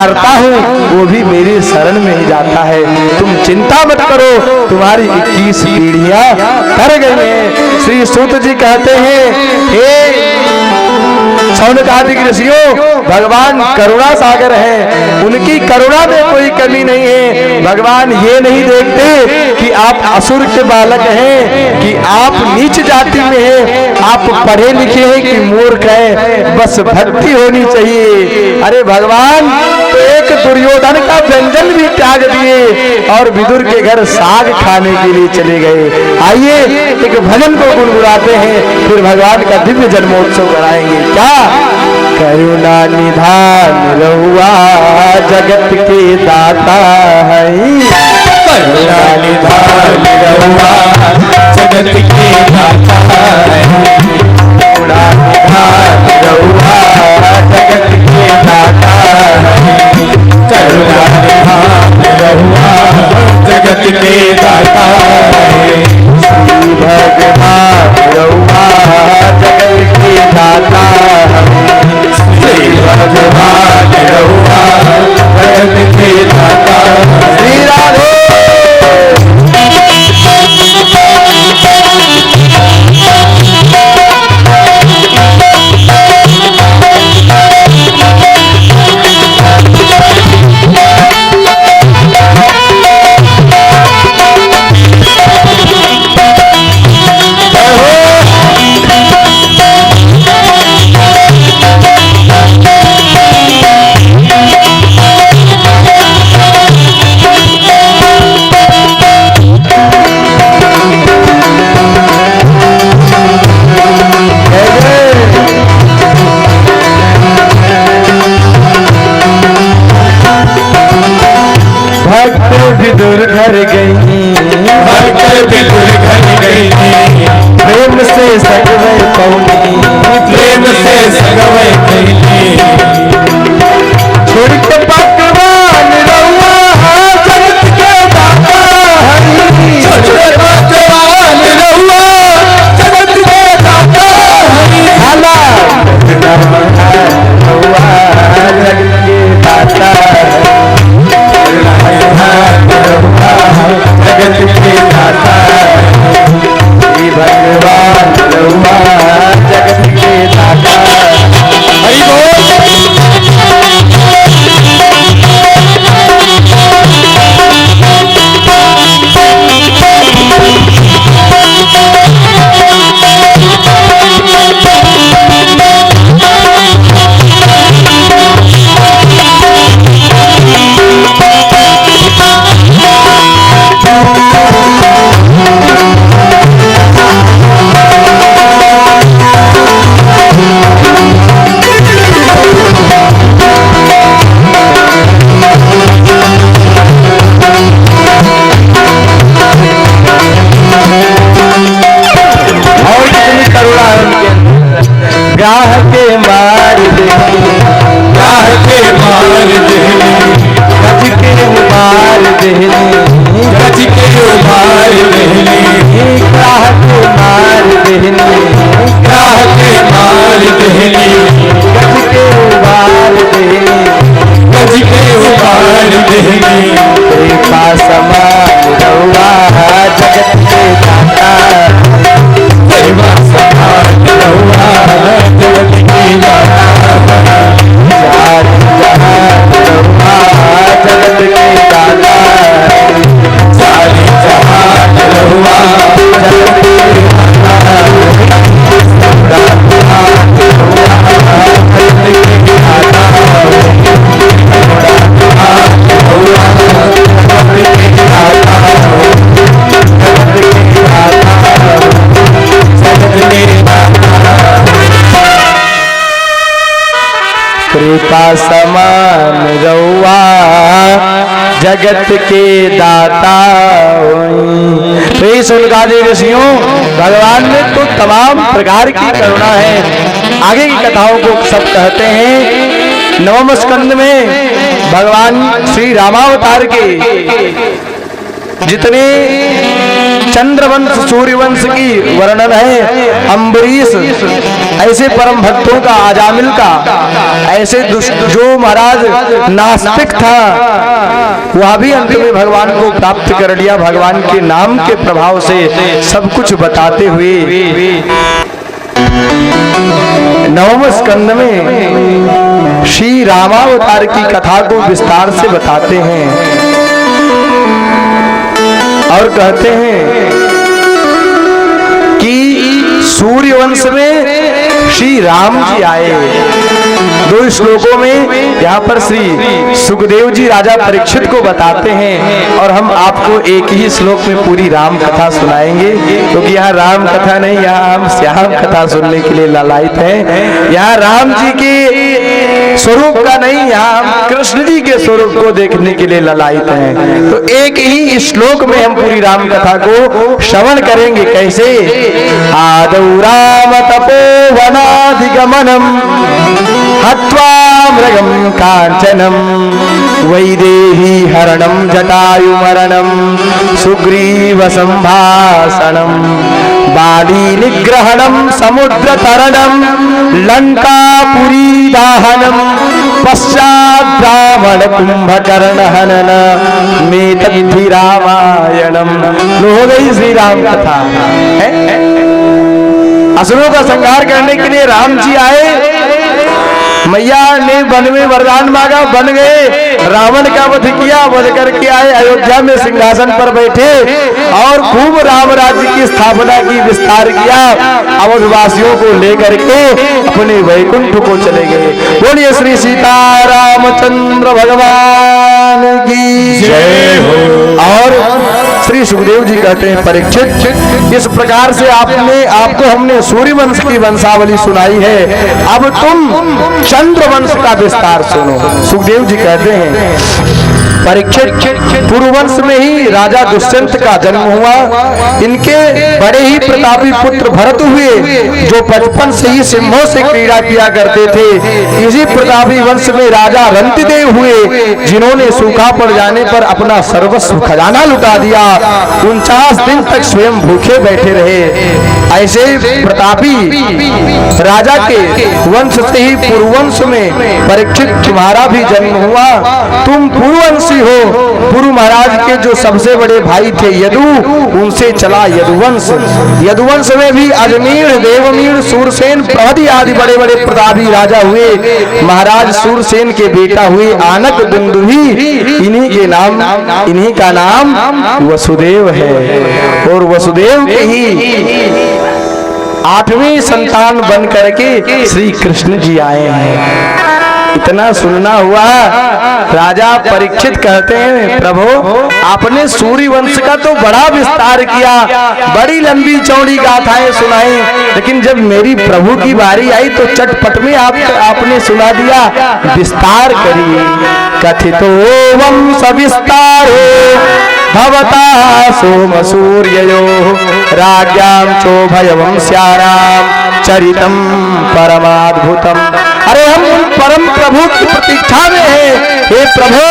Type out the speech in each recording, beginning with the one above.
करता हूँ वो भी मेरे शरण में ही जाता है। तुम चिंता मत करो, तुम्हारी 21 पीढ़ियां कर गई हैं। श्री सूत जी कहते हैं, हे शौनकादिक ऋषियों, भगवान करुणा सागर है, उनकी करुणा में कोई कमी नहीं है। भगवान ये नहीं देखते कि आप असुर के बालक हैं, कि आप नीच जाति में हैं, आप पढ़े लिखे हैं कि मूर्ख हैं, बस भक्ति होनी चाहिए। अरे भगवान तो एक दुर्योधन का व्यंजन भी त्याग दिए और विदुर के घर साग खाने के लिए चले गए। आइए एक भजन को गुनगुनाते हैं, फिर भगवान का दिव्य जन्मोत्सव कराएंगे। क्या करुणा निधान रहुआ जगत के दाता है, करुणा निधान रहुआ जगत के दाता है, करुणा निधान रहुआ जगत के दाता है, करुणा निधान रहुआ जगत के दाता है, श्री भगवान रहुआ जगत के दाता है, श्री भगवान रहुआ जगत के दाता है। श्री राधे विदुर घर गई, भक्त विदुर घर गई, प्रेम से सगवै पौनी, प्रेम से सगवै पौनी, छोड़ के पकवान रहुआ जगत के दाता है, छोड़ के पकवान रहुआ जगत के दाता है, आला रहुआ जगत के दाता है, जगत के दाता श्री भगवान रहुआ जगत के दाता। हरि बोल। गाह के मार दे, गाह के मार दे, गज के मार दे, गज के मार दे, गाह के मार दे, गाह के मार दे, गज के मार दे, गज के मार दे, कृपा समान रहुआ जगत के दाता, कृपा समान रहुआ जगत के दाता, सारी जहान रहुआ जगत के दाता, सारी जहान रहुआ जगत के दाता, कृपा समान रहुआ जगत के दाता। तो शौनकादिक ऋषियों, भगवान में तो तमाम प्रकार की करुणा है। आगे की कथाओं को सब कहते हैं। नवम स्कंद में भगवान श्री रामावतार के जितने चंद्रवंश सूर्यवंश की वर्णन है। अम्बरीश ऐसे परम भक्तों का, अजामिल का, ऐसे जो महाराज नास्तिक था वह भी अंत में भगवान को प्राप्त कर लिया भगवान के नाम के प्रभाव से, सब कुछ बताते हुए। नवम स्कंद में श्री रामावतार की कथा को विस्तार से बताते हैं और कहते हैं कि सूर्यवंश में श्री राम जी आए। 2 श्लोकों में यहाँ पर श्री सुखदेव जी राजा परीक्षित को बताते हैं और हम आपको एक ही श्लोक में पूरी राम कथा सुनाएंगे, क्योंकि यहाँ राम कथा नहीं, यहाँ हम श्याम कथा सुनने के लिए लालायित हैं। यहाँ राम जी के स्वरूप का नहीं, यहाँ हम कृष्ण जी के स्वरूप को देखने के लिए लालायित हैं। तो एक ही श्लोक में हम पूरी राम कथा को श्रवण करेंगे। कैसे? आदौ राम तपोवनाधिगमनम हत्वा मृगं कांचनम वैदेही हरणं जटायुमरणं सुग्रीव संभाषणं बाली निग्रहणं समुद्र तरणं लंकापुरी दाहनं पश्चात् रावण कुंभकर्ण हनन में तद्धि रामायणम। हो गई श्री राम कथा। असुरों का संहार करने के लिए राम जी आए, मैया ने वन में वरदान मांगा, बन गए, रावण का वध किया, वध करके आए, अयोध्या में सिंहासन पर बैठे और खूब राम राज्य की स्थापना की, विस्तार किया, अवधवासियों को लेकर के अपने वैकुंठ को चले गए। बोलिए श्री सीता रामचंद्र भगवान की जय हो। और श्री सुखदेव जी कहते हैं, परीक्षित इस प्रकार से आपको हमने सूर्यवंश की वंशावली सुनाई है, अब तुम चंद्रवंश का विस्तार सुनो। सुखदेव जी कहते हैं, परीक्षित पूर्ववंश में ही राजा दुष्यंत का जन्म हुआ। इनके बड़े ही प्रतापी पुत्र भरत हुए, जो बचपन से ही सिंहों से क्रीड़ा किया करते थे। इसी प्रतापी वंश में राजा रंतिदेव हुए, जिन्होंने सूखा पड़ जाने पर अपना सर्वस्व खजाना लुटा दिया, 49 दिन तक स्वयं भूखे बैठे रहे। ऐसे प्रतापी राजा के वंश से ही पूर्ववंश में परीक्षित तुम्हारा भी जन्म हुआ। तुम पूर्ववंशी हो। पूर्व महाराज के जो सबसे बड़े भाई थे यदु, उनसे चला यदुवंश। यदुवंश में भी अजमेर, देवमीर, सूरसेन प्रभृति आदि बड़े बड़े प्रतापी राजा हुए। महाराज सूरसेन के बेटा हुए आनक दुंदुभी, इन्हीं का नाम वसुदेव है। और वसुदेव के ही 8वीं संतान बन करके श्री कृष्ण जी आए हैं। इतना सुनना हुआ, राजा परीक्षित कहते हैं, प्रभु आपने सूर्यवंश का तो बड़ा विस्तार किया, बड़ी लंबी चौड़ी गाथाएं सुनाई, लेकिन जब मेरी प्रभु की बारी आई तो चटपट में आपने सुना दिया। विस्तार करिए। कथितो वंश विस्तारो भवता सोम सूर्ययो राज्ञां चोभयवंश्यानां चरितम परमाद्भुतम। अरे हम उन परम प्रभु की प्रतीक्षा में हैं, हे प्रभु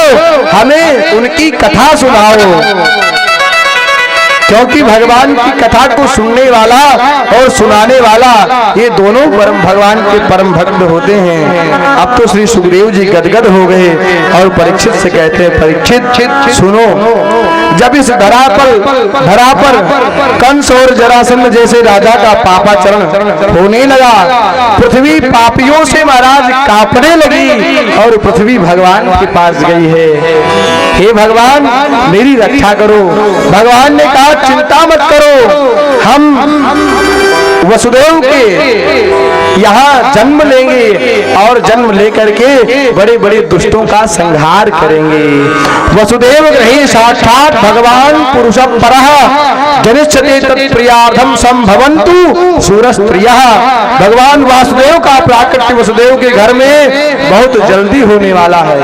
हमें उनकी कथा सुनाओ। क्योंकि भगवान की कथा को सुनने वाला और सुनाने वाला ये दोनों परम भगवान के परम भक्त होते हैं। अब तो श्री सुखदेव जी गदगद हो गए और परीक्षित से कहते हैं, परीक्षित सुनो, जब इस धरा पर कंस और जरासंध जैसे राजा का पापाचरण होने लगा, पृथ्वी पापियों से महाराज कांपने लगी और पृथ्वी भगवान के पास गई है। हे भगवान मेरी रक्षा करो। भगवान ने कहा, चिंता मत करो, हम वसुदेव के यहाँ जन्म लेंगे और जन्म लेकर के बड़े बड़े दुष्टों का संहार करेंगे। वसुदेव ग्रहे साक्षात भगवान पुरुष परः जनिष्यते तत्प्रियार्थम संभवन्तु सूरस्त्रियः। भगवान वासुदेव का प्राकट्य वसुदेव के घर में बहुत जल्दी होने वाला है।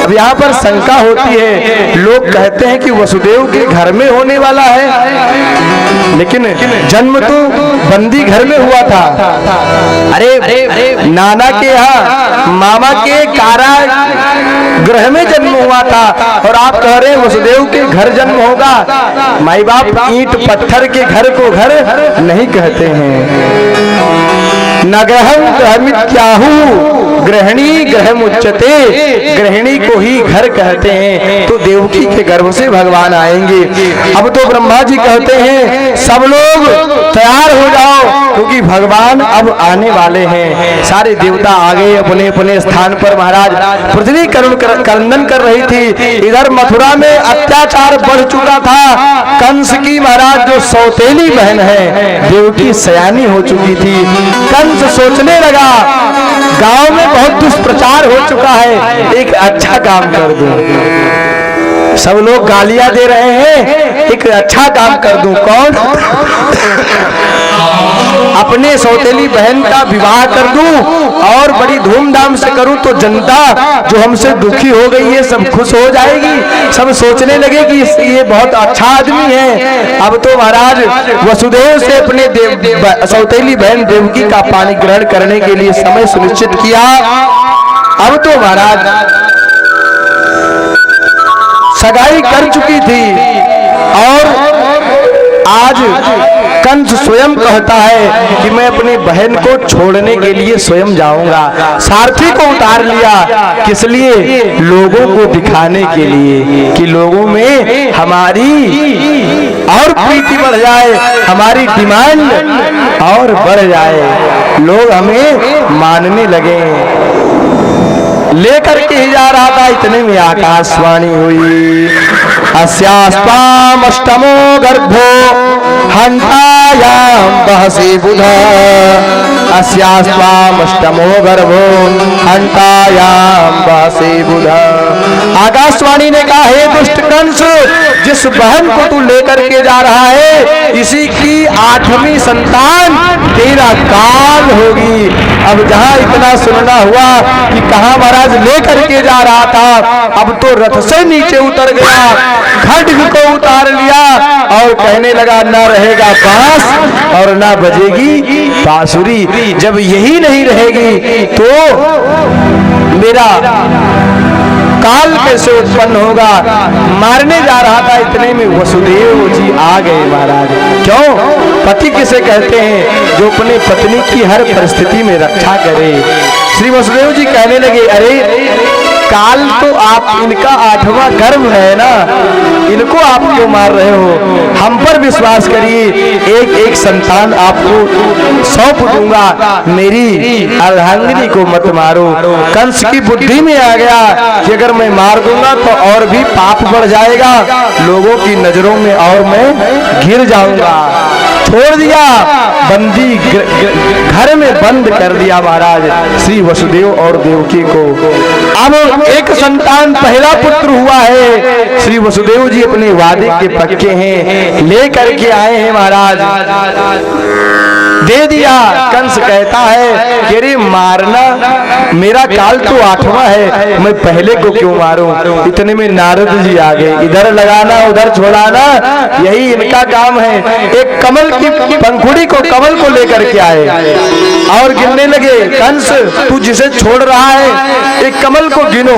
अब यहाँ पर शंका होती है, लोग कहते हैं कि वसुदेव के घर में होने वाला है, लेकिन जन्म तो बंदी घर में हुआ था। अरे नाना के यहाँ मामा के कारागृह में जन्म हुआ था, और आप कह रहे हैं वसुदेव के घर जन्म होगा। माई बाप ईंट पत्थर के घर को घर नहीं कहते हैं। नगहम ग्रहमित्याहु गृहिणी ग्रहमुच्यते, गृहिणी को ही घर कहते हैं। तो देवकी के गर्भ से भगवान आएंगे। अब तो ब्रह्मा जी कहते हैं सब लोग तैयार हो जाओ, क्योंकि भगवान अब आने वाले हैं। सारे देवता आ गए अपने अपने स्थान पर। महाराज पृथ्वी क्रंदन कर रही थी। इधर मथुरा में अत्याचार बढ़ चुका था। कंस की महाराज जो सौतेली बहन है देवकी सयानी हो चुकी थी। कंस सोचने लगा गांव में बहुत दुष्प्रचार हो चुका है, एक अच्छा काम कर दूं। सब लोग गालियां दे रहे हैं, एक अच्छा काम कर दूं। कौन? अपने सौतेली बहन का विवाह कर दूं और बड़ी धूमधाम से करूं, तो जनता जो हमसे दुखी हो गई है सब खुश हो जाएगी। सब सोचने लगे कि ये बहुत अच्छा आदमी है। अब तो महाराज वसुदेव से अपने सौतेली बहन देवकी का पानी ग्रहण करने के लिए समय सुनिश्चित किया। अब तो महाराज सगाई कर चुकी थी, और आज कंस स्वयं कहता है कि मैं अपनी बहन को छोड़ने के लिए स्वयं जाऊंगा। सारथी को उतार लिया, किस लिए? लोगों को दिखाने के लिए कि लोगों में हमारी और प्रीति बढ़ जाए, हमारी डिमांड और बढ़ जाए, लोग हमें मानने लगे। लेकर के ही जा रहा था, इतने में आकाशवाणी हुई। अस्यास्त्वाम अष्टमो गर्भो हंतायाम बहसी बुधा, अस्यास्त्वाम अष्टमो गर्भो हंतायाम बहसी बुधा। आकाशवाणी ने कहा, हे दुष्ट कंस, जिस बहन को तू लेकर के जा रहा है इसी की 8वीं संतान तेरा काल होगी। अब जहां इतना सुनना हुआ कि कहां महाराज लेकर के जा रहा था, अब तो रथ से नीचे उतर गया, खड्ग को उतार लिया और कहने लगा ना रहेगा बांस और ना बजेगी बांसुरी। जब यही नहीं रहेगी तो मेरा काल कैसे उत्पन्न होगा। मारने जा रहा था, इतने में वसुदेव जी आ गए। महाराज क्यों? पति किसे कहते हैं? जो अपने पत्नी की हर परिस्थिति में रक्षा करे। श्री वसुदेव जी कहने लगे, अरे काल तो आप इनका 8वां गर्भ है ना, इनको आप क्यों मार रहे हो? हम पर विश्वास करिए, एक एक संतान आपको सौंप दूंगा, मेरी अर्धांगिनी को मत मारो। कंस की बुद्धि में आ गया कि अगर मैं मार दूंगा तो और भी पाप बढ़ जाएगा, लोगों की नजरों में और मैं गिर जाऊंगा। छोड़ दिया, बंदी घर में बंद कर दिया महाराज श्री वसुदेव और देवकी को। अब एक संतान पहला पुत्र हुआ है। श्री वसुदेव जी अपने वादे के पक्के हैं, लेकर के आए हैं महाराज, दे दिया। कंस कहता है कि अरे मारना, मेरा काल तो 8वां है, मैं पहले को क्यों मारूं? इतने में नारद जी आ गए, इधर लगाना उधर छोड़ाना यही इनका काम है। एक कमल की पंखुड़ी को, कमल को लेकर के आए और गिनने लगे। कंस, तू जिसे छोड़ रहा है एक कमल को गिनो,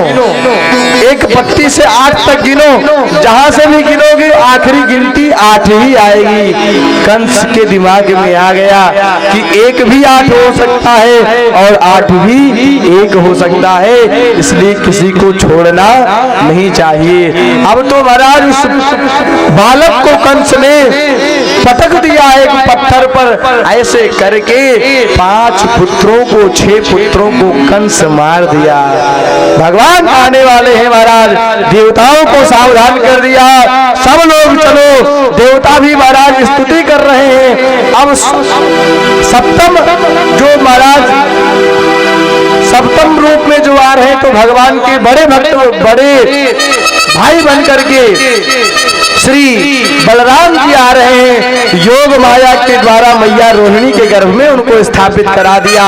एक पत्ती से 8 तक गिनो, जहां से भी गिनोगे आखिरी गिनती 8 ही आएगी। कंस के दिमाग में आ गया कि 1 भी 8 हो सकता है और 8 भी 1 हो सकता है, इसलिए किसी को छोड़ना नहीं चाहिए। अब तो महाराज उस बालक को कंस ने पटक दिया एक पत्थर पर, ऐसे करके 5 पुत्रों को, 6 पुत्रों को कंस मार दिया। भगवान आने वाले हैं महाराज, देवताओं को सावधान कर दिया। सब लोग चलो, देवता भी महाराज स्तुति कर रहे हैं। अब सप्तम जो महाराज सप्तम रूप में जो आ रहे हैं तो भगवान के बड़े भक्त, बड़े भाई बन करके श्री बलराम जी आ रहे हैं। योग माया के द्वारा मैया रोहिणी के गर्भ में उनको स्थापित करा दिया।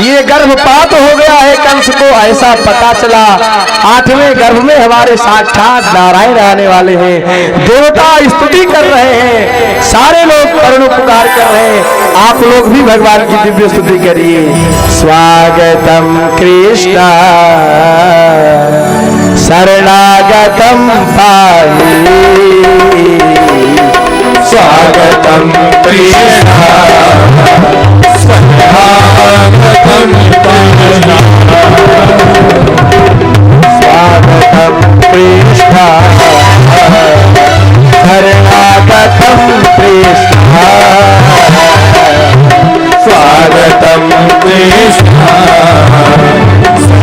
ये गर्भपात हो गया है, कंस को ऐसा पता चला। 8वें गर्भ गर्भ में हमारे साक्षात नारायण आने वाले हैं। देवता स्तुति कर रहे हैं, सारे लोग करुण पुकार कर रहे हैं। आप लोग भी भगवान की दिव्य स्तुति करिए। स्वागतम कृष्ण शरणागतम पाहि, स्वागतम कृष्ण शरणागतम पाहि, स्वागतम कृष्ण शरणागतम कृष्ण, स्वागतम कृष्ण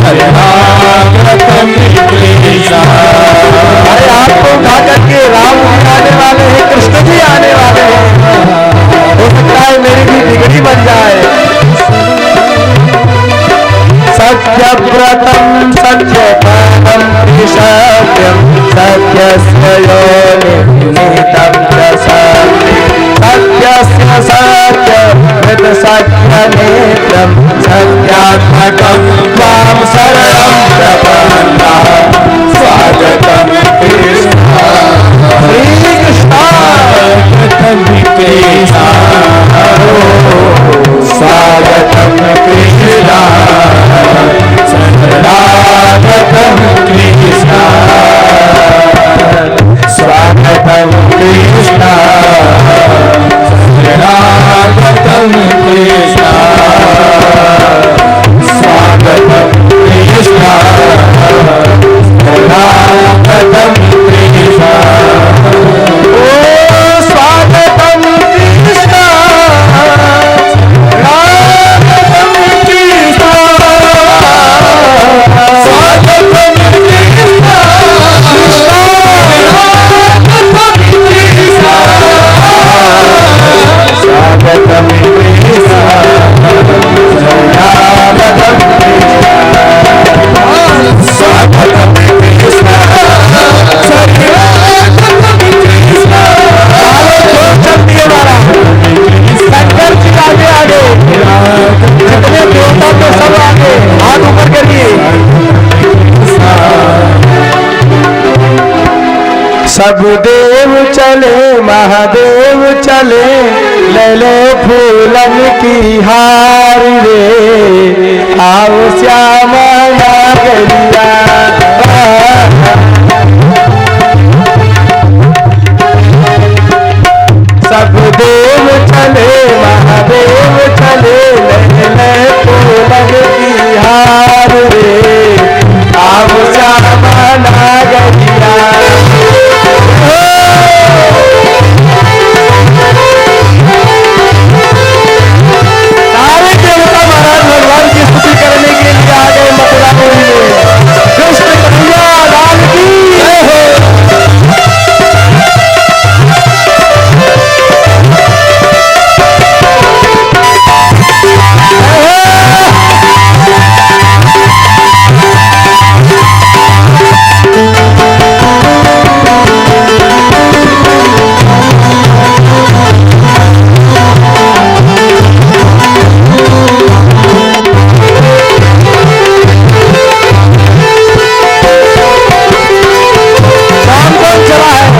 शरणागतम कृष्ण। अरे आपको उठा करके राम जी आने वाले हैं, कृष्ण जी आने वाले हैं। हो सकता है मेरी भी बिगड़ी बन जाए। सत्यव्रतम सत्यपालम त्रिसत्यम सत्यस्य योनिहितं च सत्यं, सत्यस्य सत्यमृत सत्यनेत्रं सत्यात्मकं त्वां शरणं प्रपन्नः। स्वागतम कृष्ण श्री कृष्ण स्वागतम कृष्ण, स्वागतम कृष्ण शरणागतम कृष्ण, स्वागतम कृष्ण शरणागतम कृष्ण, स्वागतम कृष्ण शरणागतम कृष्ण। ओ स्वागतम कृष्ण शरणागतम कृष्ण, स्वागतम कृष्ण स्वागतम कृष्ण शरणागतम कृष्ण, स्वागतम कृष्ण शंकर जी आगे आगे, जितने देवता के सब आगे, हाथ ऊपर करिए। सब देव चले महादेव चले, ले लो फूलन की हार रे, आओ श्यामा नागरिया। सब देव चले महादेव चले, ले फूलन की हार रे, आओ श्यामा नागरिया। सारे देवता महाराज भगवान की स्तुति करने के लिए आ गए मथुरापुरी में। कृष्ण कन्हैया लाल की जय हो।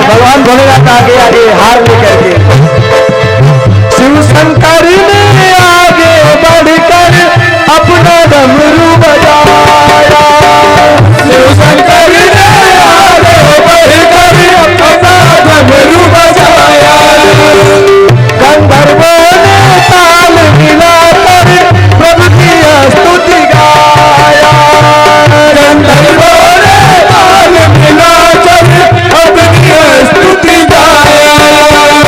भगवान भोलेनाथ आगे आगे हार लेकर के, शिव शंकर ने आगे बढ़कर अपना डमरू बजाया, शिव शंकर ने आगे बढ़कर अपना डमरू बजाया, गंधर्वों ने ताल मिलाकर प्रभु की स्तुति गाया, गंधर्वों ने ताल मिलाकर प्रभु की स्तुति गाया,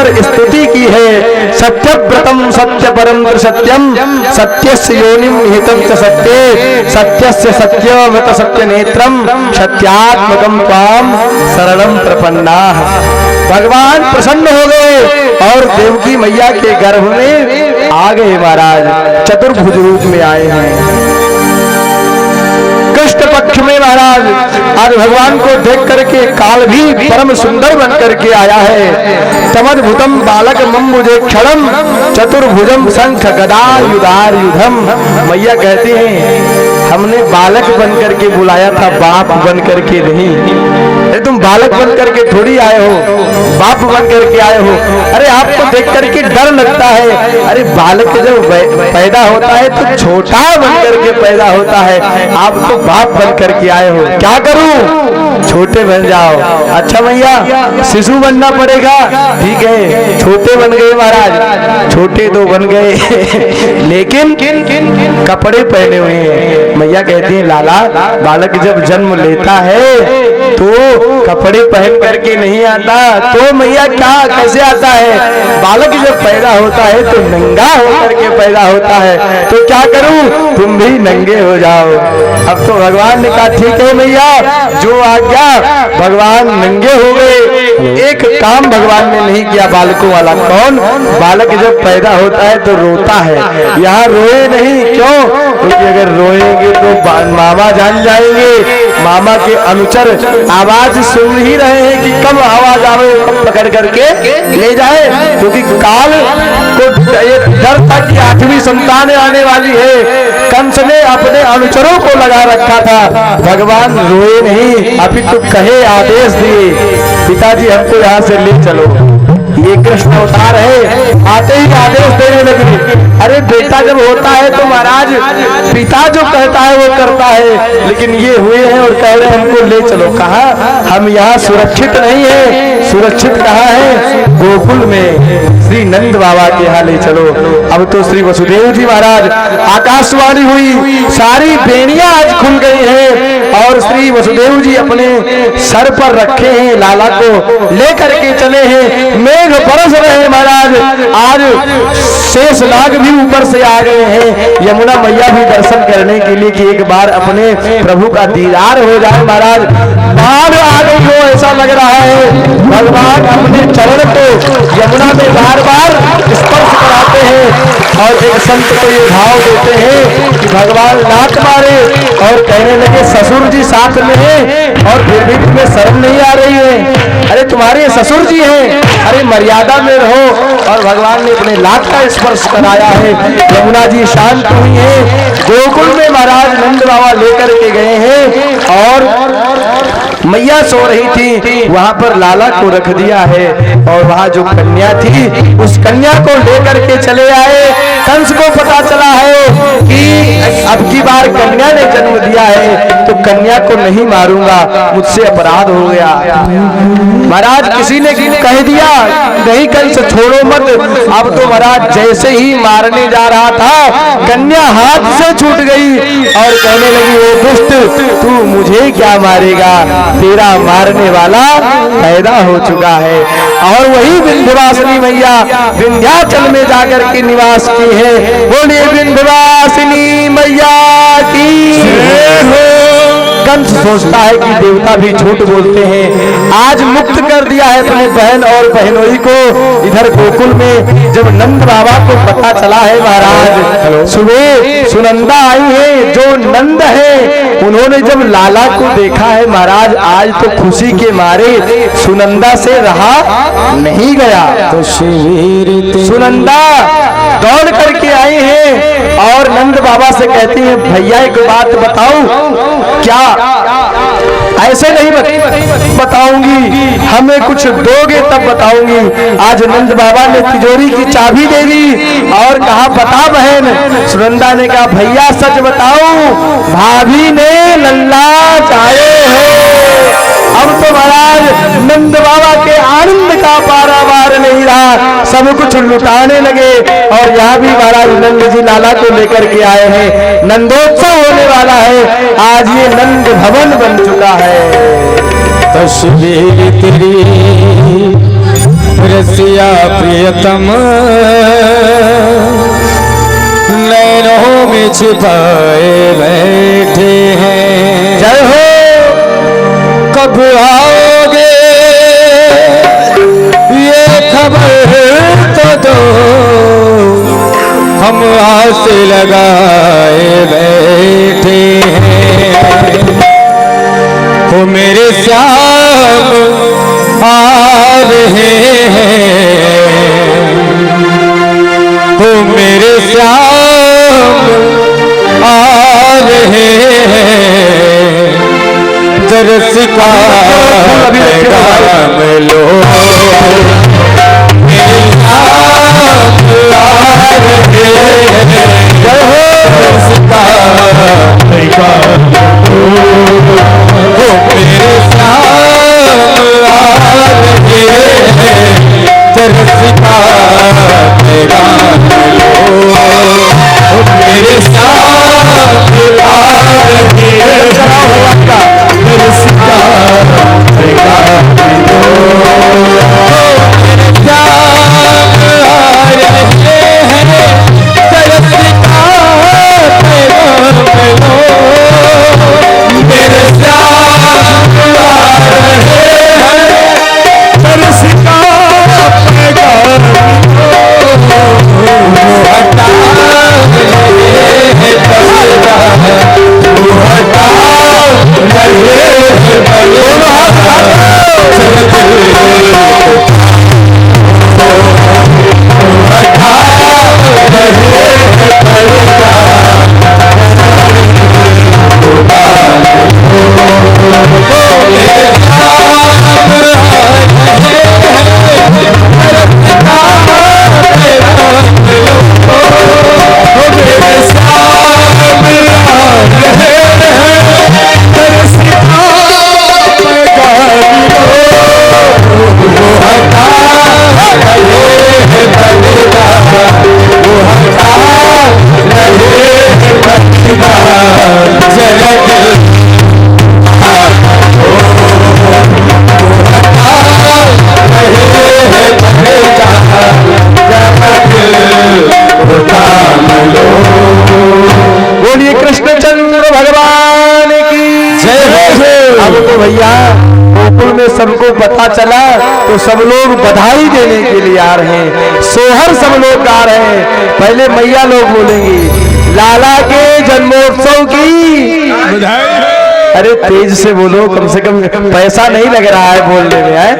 कर स्तुति की है। सत्यव्रतम सत्य परम सत्यम सत्यस्य योनिम निहितम च सत्ये सत्यस्य सत्यव्रत सत्य नेत्रम सत्यात्मकम त्वाम शरणम प्रपन्नाः। भगवान प्रसन्न हो गए और देवकी मैया के गर्भ में आ गए महाराज। चतुर्भुज रूप में आए हैं। कृष्ण पक्ष में महाराज आज भगवान को देख करके काल भी परम सुंदर बन करके आया है। तमद्भुतम बालक मम्बुजे क्षणम चतुर्भुजम शंख गदा युधार युधम। मैया कहती हैं हमने बालक बन करके बुलाया था, बाप बन करके नहीं। अरे तुम बालक बन करके थोड़ी आए हो, बाप बन करके आए हो। अरे आपको देख करके डर लगता है। अरे बालक जब पैदा होता है तो छोटा बन करके पैदा होता है, आप तो बाप बन करके आए हो। क्या करूं? छोटे बन जाओ। अच्छा मैया शिशु बनना पड़ेगा, ठीक है छोटे बन गए महाराज, छोटे तो बन गए लेकिन कपड़े पहने हुए हैं। मैया कहती है लाला बालक जब जन्म लेता है तो कपड़े पहन करके नहीं आता, तो मैया क्या कैसे आता है? बालक जब पैदा होता है तो नंगा होकर के पैदा होता है। तो क्या करूं? तुम भी नंगे हो जाओ। अब तो भगवान ने कहा ठीक है मैया जो आज्ञा। भगवान नंगे हो गए। एक काम भगवान ने नहीं किया बालकों वाला। कौन? बालक जब पैदा होता है तो रोता है। यहाँ रोए नहीं, क्यों? क्योंकि अगर रोएंगे तो मामा जान जाएंगे। मामा के अनुचर आवाज सुन ही रहे हैं कि कब आवाज आवे, कब पकड़ करके ले जाए। क्योंकि काल को डर था कि 8वीं संतान आने वाली है। कंस ने अपने अनुचरों को लगा रखा था। भगवान रोए नहीं, अभी तो कहे आदेश दिए पिताजी हमको यहाँ से ले चलो। ये कृष्ण अवतार है, आते ही आदेश देने लगे। अरे बेटा जब होता है तो महाराज पिता जो कहता है वो करता है, लेकिन ये हुए हैं और कह रहे हैं हमको ले चलो। कहा हम यहाँ सुरक्षित नहीं है। सुरक्षित कहाँ है? गोकुल में श्री नंद बाबा के यहाँ ले चलो। अब तो श्री वसुदेव जी महाराज आकाशवाणी हुई, सारी बेड़ियां आज खुल गई हैं और श्री वसुदेव जी अपने सर पर रखे हैं, लाला को लेकर के चले हैं। मेघ बरस रहे हैं महाराज। आज शेष नाग भी ऊपर से आ गए हैं, यमुना मैया भी दर्शन करने के लिए कि एक बार अपने प्रभु का दीदार हो जाए। महाराज बाढ़ आ गई हो ऐसा लग रहा है। भगवान अपने चरण को यमुना में बार बार स्पर्श कराते हैं और एक संत को ये भाव देते हैं कि भगवान लात मारे और कहने लगे ससुर जी साथ में है और फिर भी तुम्हें शर्म नहीं आ रही है? अरे तुम्हारे ससुर जी हैं, अरे मर्यादा में रहो। और भगवान ने अपने लात का स्पर्श कराया है। यमुना जी शांत हुई है। गोकुल में महाराज नंद बाबा लेकर के गए हैं और मैया सो रही थी, वहां पर लाला को रख दिया है और वहां जो कन्या थी उस कन्या को लेकर के चले आए। कंस को पता चला है कि अब की बार कन्या ने जन्म दिया है तो कन्या को नहीं मारूंगा, मुझसे अपराध हो गया। महाराज किसी ने कह दिया नहीं कंस छोड़ो मत। अब तो महाराज जैसे ही मारने जा रहा था कन्या हाथ से छूट गई और कहने लगी ओ दुष्ट तू मुझे क्या मारेगा, तेरा मारने वाला पैदा हो चुका है। और वही विंध्यवासिनी मैया विंध्याचल में जाकर के निवास की है। बोलिए विंध्यवासिनी मैया की। कंस सोचता है कि देवता भी झूठ बोलते हैं। आज मुक्त कर दिया है अपने बहन और बहनोई को। इधर गोकुल में जब नंद बाबा को पता चला है महाराज, सुबह सुनंदा आई है जो नंद है, उन्होंने जब लाला को देखा है महाराज आज तो खुशी के मारे सुनंदा से रहा नहीं गया। तो सुनंदा दौड़ करके आई है और नंद बाबा से कहती है भैया एक बात बताऊं क्या? ऐसे नहीं बताऊंगी, हमें कुछ दोगे तब बताऊंगी। आज नंद बाबा ने तिजोरी की चाबी दे दी और कहा बता बहन। सुनंदा ने कहा भैया सच बताऊं भाभी ने लल्ला चाहे है। अब तो महाराज नंद बाबा के आनंद का पारावार नहीं रहा, सब कुछ लुटाने लगे। और यहाँ भी महाराज नंद जी लाला को लेकर के आए हैं। नंदोत्सव होने वाला है, आज ये नंद भवन बन चुका है। तस्वीर तेरी रसिया प्रियतम नैनों में छिपाए बैठे हैं। जय हो। कब आओगे ये खबर तो दो, हम आस लगाए बैठे हैं। वो मेरे श्याम आ रहे हैं, वो मेरे श्याम आ रहे हैं। दरस का पैगाम लो, मेरे श्याम आ रहे हैं। दरस का पैगाम लो, वो मेरे श्याम आ रहे हैं। दरस का पैगाम लो, वो मेरे श्याम आ रहे हैं। दरस का पैगाम लो, मेरे श्याम आ रहे हैं। दरस का पैगाम लो, मेरे श्याम आ रहे हैं। दरस का पैगाम लो, हटा रहे हैं पर्दा, वो हटा रहे हैं पर्दा। बोलिए कृष्णचंद्र भगवान की जय हो। अब तो भैया गोकुल में सबको पता चला तो सब लोग बधाई देने के लिए आ रहे हैं, सोहर सब लोग गा रहे हैं। पहले मैया लोग बोलेंगी लाला के जन्मोत्सव की बधाई। अरे तेज से बोलो, कम से कम पैसा नहीं लग रहा है बोलने में है।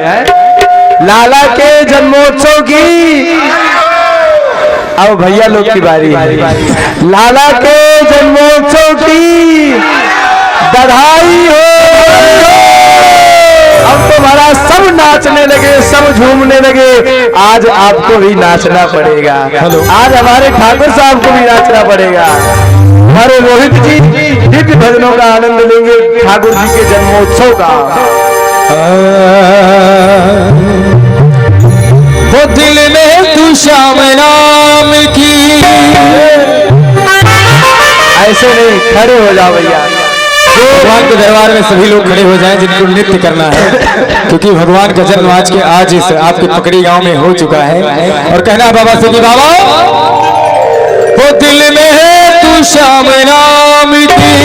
लाला के जन्मोत्सव की। अब भैया लोग की बारी है। लाला के जन्मोत्सव की बधाई हो। अब तुम्हारा सब नाचने लगे, सब झूमने लगे। आज आपको भी नाचना पड़ेगा। आज हमारे ठाकुर साहब को भी नाचना पड़ेगा। हमारे रोहित जी दिव्य भजनों का आनंद लेंगे ठाकुर जी के जन्मोत्सव का। वो दिल में तू श्याम नाम की। ऐसे नहीं, खड़े हो जाओ भैया। भगवान के दरबार में सभी लोग खड़े हो जाएं जिनको नृत्य करना है, क्योंकि भगवान का जन्म आज इस आपके पकड़ी गांव में हो चुका है। और कहना है बाबा से कि बाबा वो दिल में है तू श्याम नाम की,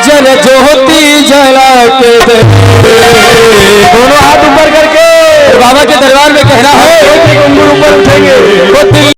जल ज्योति जला के दे। दोनों हाथ ऊपर करके बाबा के दरबार में कहना है ऊपर उठेंगे। वो दिल